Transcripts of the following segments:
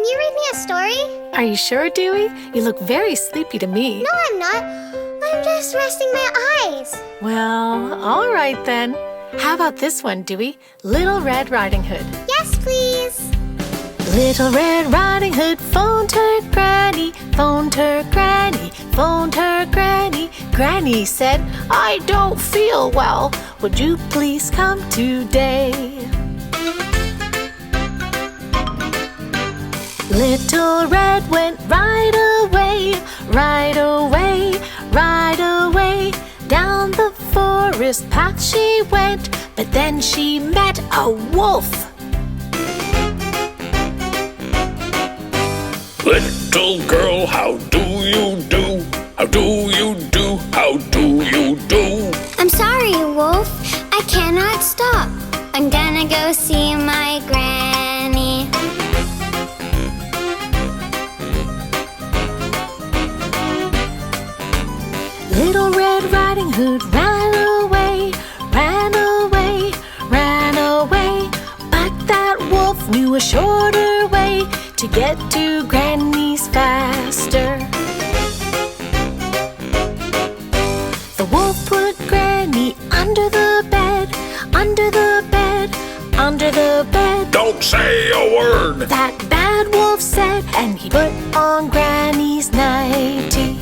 you read me a story? Are you sure, Dewey? You look very sleepy to me. No, I'm not. I'm just resting my eyes. Well, all right then. How about this one, Dewey? Little Red Riding Hood. Yes, please. Little Red Riding Hood phoned her granny, phoned her granny, phoned her granny. Granny said, I don't feel well. Would you please come today? Little Red went right away, right away, right away. Down the forest path she went, but then she met a wolf. Little girl, how do you do? How do you do? How do you do? I'm sorry, Wolf. I cannot stop. I'm gonna go see my granny. Little Red Riding Hood ran away, ran away, ran away. But that wolf knew a shorter way to get to Granny's faster. The wolf put Granny under the bed, under the bed, under the bed. Don't say a word! That bad wolf said, and he put on Granny's nightie.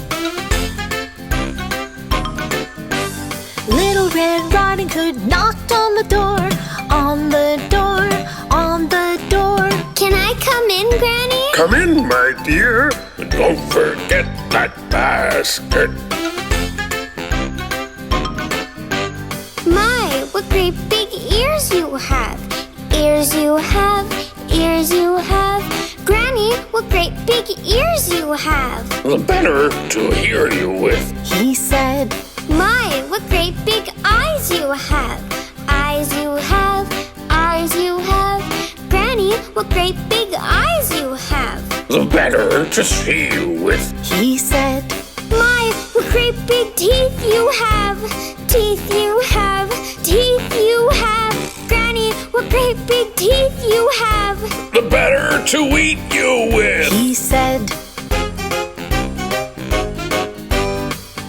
Little Red Riding Hood knocked on the door, on the door, on the door. Can I come in, Granny? Come in, my dear, and don't forget that basket. My, what great big ears you have. Ears you have, ears you have. Granny, what great big ears you have. The better to hear you with. He said, My, what great big eyes you have. Eyes you have, eyes you have. Granny, what great big eyes you have. The better to see you with. he said, My, what great big teeth you have. Teeth you have, teeth you have. Granny, what great big teeth you have. The better to eat you with. he said.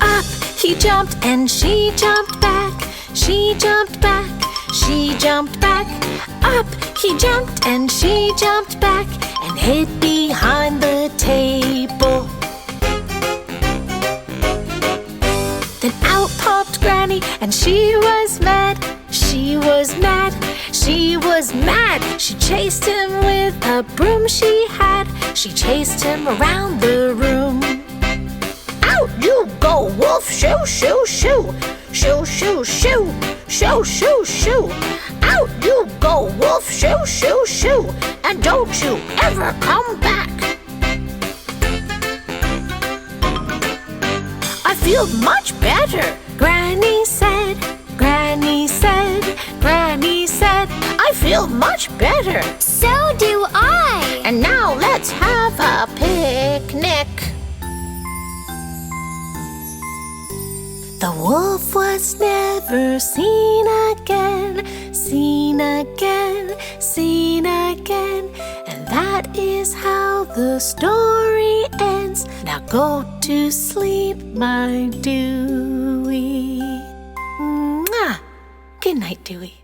Up he jumped and she jumped back. She jumped back, she jumped back. Up he jumped and she jumped back and hid behind the table. Then out popped Granny and she was mad. She was mad, she was mad. She chased him with a broom she had. She chased him around the room. Out you go, wolf, shoo, shoo, shoo. Shoo, shoo, shoo, shoo, shoo, shoo. Out you go, wolf, shoo, shoo, shoo. And don't you ever come back. I feel much better, Granny said. Granny said, Granny said, I feel much better. So do I. And now let's have a picnic. The wolf was never seen again, seen again, seen again. And that is how the story ends. Now go to sleep, my Dewey. Mwah. Good night, Dewey.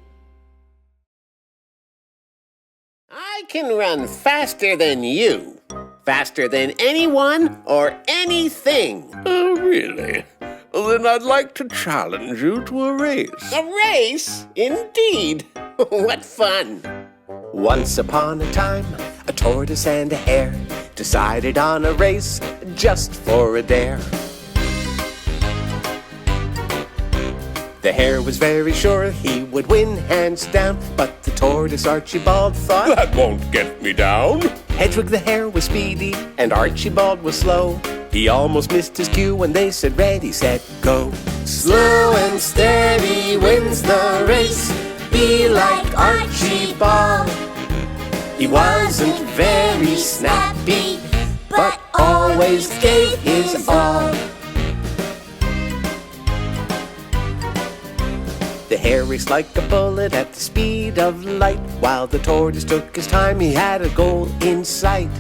I can run faster than you. Faster than anyone or anything. Oh, really? Then I'd like to challenge you to a race. A race? Indeed. What fun. Once upon a time, a tortoise and a hare decided on a race just for a dare. The hare was very sure he would win hands down, but the tortoise Archibald thought, That won't get me down. Hedwig the hare was speedy and Archibald was slow. He almost missed his cue when they said ready, set, go. Slow and steady wins the race. Be like Archibald. He wasn't very snappy, but always gave his all. The hare raced like a bullet at the speed of light. While the tortoise took his time, he had a goal in sight.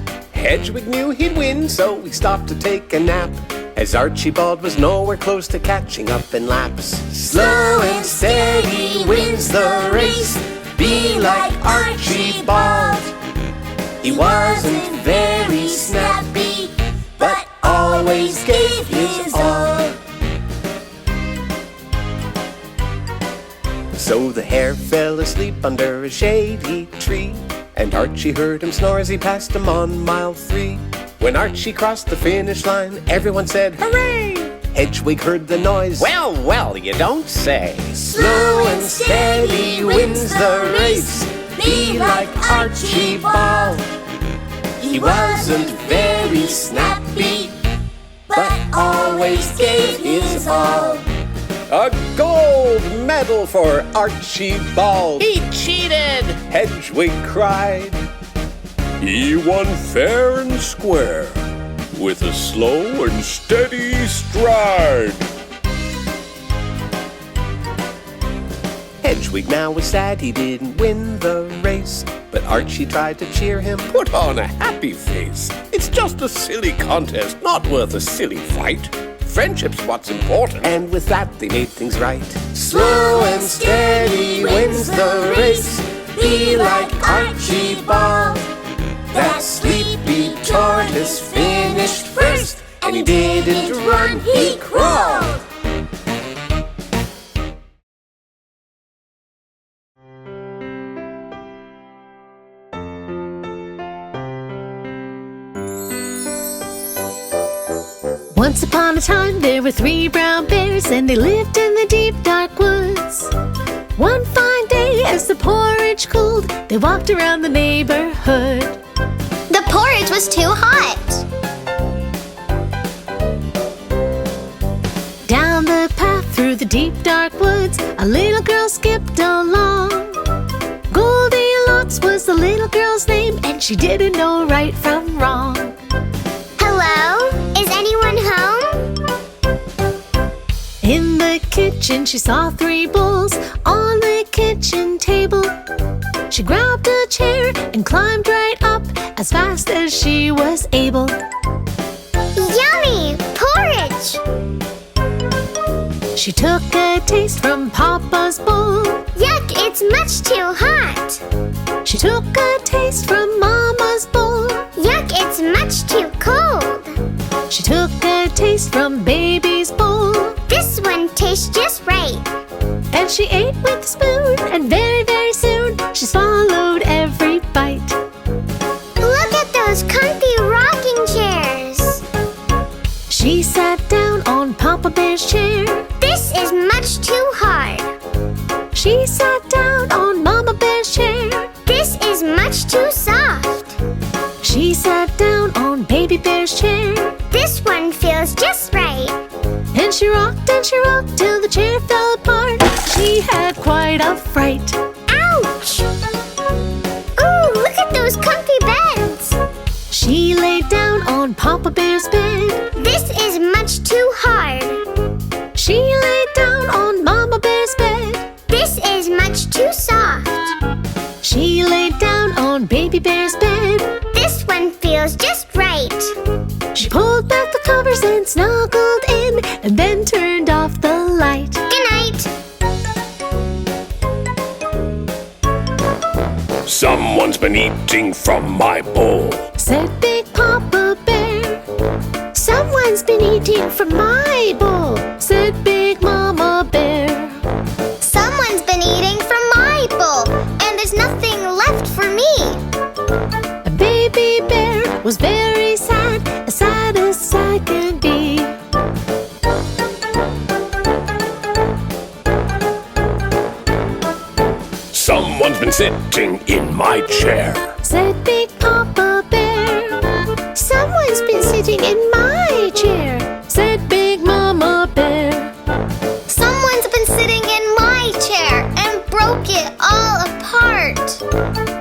Hedwig knew he'd win, so he stopped to take a nap, as Archibald was nowhere close to catching up in laps. Slow and steady wins the race. Be like Archibald. He wasn't very snappy, but always gave his all. So the hare fell asleep under a shady tree, and Archie heard him snore as he passed him on mile 3. When Archie crossed the finish line, everyone said, "Hooray!" Hedwig heard the noise. Well, well, you don't say. Slow and steady wins the race. Be like Archibald. He wasn't very snappy, but always gave his all. A gold medal for Archibald. He cheated! Hedwig cried. He won fair and square, with a slow and steady stride. Hedwig now was sad he didn't win the race, but Archie tried to cheer him. Put on a happy face. It's just a silly contest, not worth a silly fight. Friendship's what's important. And with that they made things right. Slow and steady wins the race. Be like Archibald. That sleepy tortoise finished first, and he didn't run, he crawled. Once upon a time there were 3 brown bears, and they lived in the deep dark woods. One fine day as the porridge cooled, they walked around the neighborhood. The porridge was too hot. Down the path through the deep dark woods, a little girl skipped along. Goldilocks was the little girl's name, and she didn't know right from wrong. Hello? Is anyone home? In the kitchen she saw 3 bowls on the kitchen table. She grabbed a chair and climbed right up as fast as she was able. Yummy! Porridge! She took a taste from Papa's bowl. Yuck, it's much too hot. She took a taste from Mama's bowl. Yuck, it's much too cold. She took a taste from Baby's bowl. This one tastes just right. And she ate with a spoon, and very, very soon she swallowed every bite. Look at those comfy rocking chairs. She sat down on Papa Bear's chair. This is much too hard. She sat down on Mama Bear's chair. This is much too soft. She sat down on Baby Bear's chair. This one feels just right. And she rocked till the chair fell apart. She had quite a fright. Ouch! Ooh, look at those comfy beds. She laid down on Papa Bear's bed. This is much too hard. She laid down on Mama Bear's bed. This is much too soft. She laid down on Baby Bear's bed. This one feels just right. She pulled back the covers and snuggled in, and then turned off the light. Good night. Someone's been eating from my bowl, said Big Papa Bear. Someone's been eating from my bowl, said Big Mama Bear. Someone's been eating from my bowl, and there's nothing left for me. A Baby Bear was very sad as sad can be. someone's been sitting in my chair, said Big Papa Bear. Someone's been sitting in my chair, said Big Mama Bear. Someone's been sitting in my chair and broke it all apart.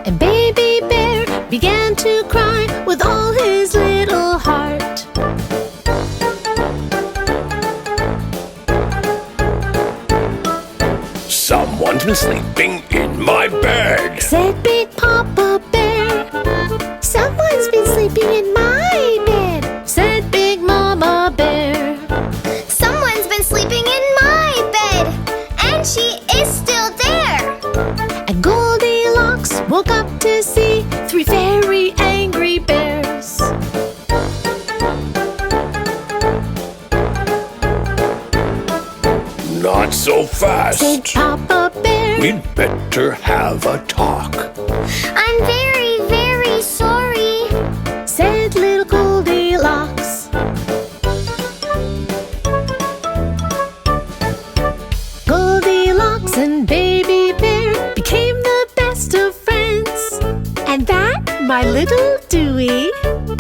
And Baby Bear began to cry with all his little heart. someone's been sleeping in my bed, said Big Papa Bear. Someone's been sleeping in my bed, said Big Mama Bear. Someone's been sleeping in my bed, and she is still there. And Goldilocks woke up to see 3 very angry bears. Not so fast. Said Papa Bear. We'd better have a talk. I'm very, very sorry. Said little Goldilocks. Goldilocks and Baby Bear became the best of friends. And that, my little Dewey,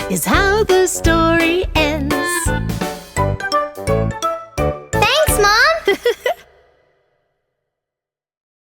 is how the story